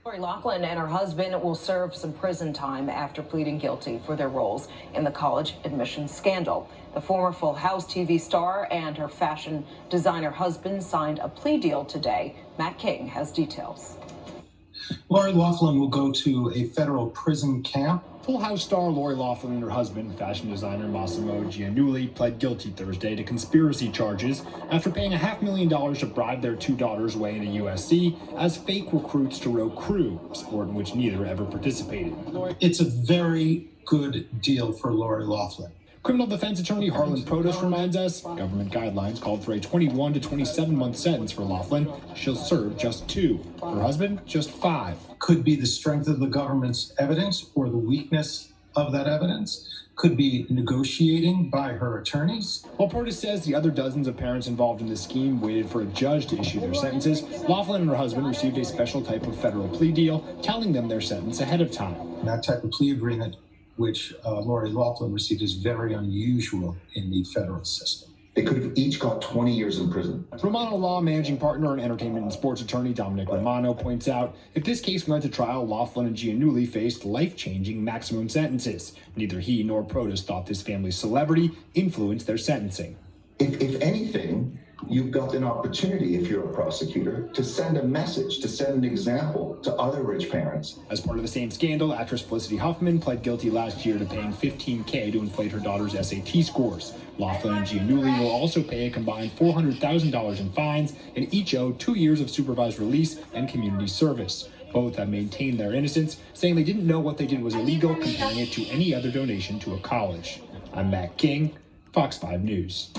Laughlin and her husband will serve some prison time after pleading guilty for their roles in the college admissions scandal. The former Full House TV star and her fashion designer husband signed a plea deal today. Matt King has details. Lori Laughlin will go to a federal prison camp. Full House star Lori Laughlin and her husband, fashion designer Massimo Giannulli, pled guilty Thursday to conspiracy charges after paying $500,000 to bribe their two daughters away into USC as fake recruits to row crew, a sport in which neither ever participated. It's a very good deal for Lori Laughlin. Criminal defense attorney Harlan Protass reminds us government guidelines called for a 21 to 27-month sentence for Laughlin. She'll serve just 2. Her husband, just 5. Could be the strength of the government's evidence or the weakness of that evidence. Could be negotiating by her attorneys. While Protass says the other dozens of parents involved in the scheme waited for a judge to issue their sentences, Laughlin and her husband received a special type of federal plea deal, telling them their sentence ahead of time. And that type of plea agreement which Lori Laughlin received is very unusual in the federal system. They could have each got 20 years in prison. Romano Law managing partner and entertainment and sports attorney Dominic Romano points out if this case went to trial, Laughlin and Giannulli faced life-changing maximum sentences. Neither he nor Protass thought this family's celebrity influenced their sentencing. If anything, you've got an opportunity, if you're a prosecutor, to send a message, to send an example to other rich parents. As part of the same scandal, actress Felicity Huffman pled guilty last year to paying $15,000 to inflate her daughter's SAT scores. Laughlin and Giannulli will also pay a combined $400,000 in fines and each owe 2 years of supervised release and community service. Both have maintained their innocence, saying they didn't know what they did was illegal, comparing it to any other donation to a college. I'm Matt King, Fox 5 News.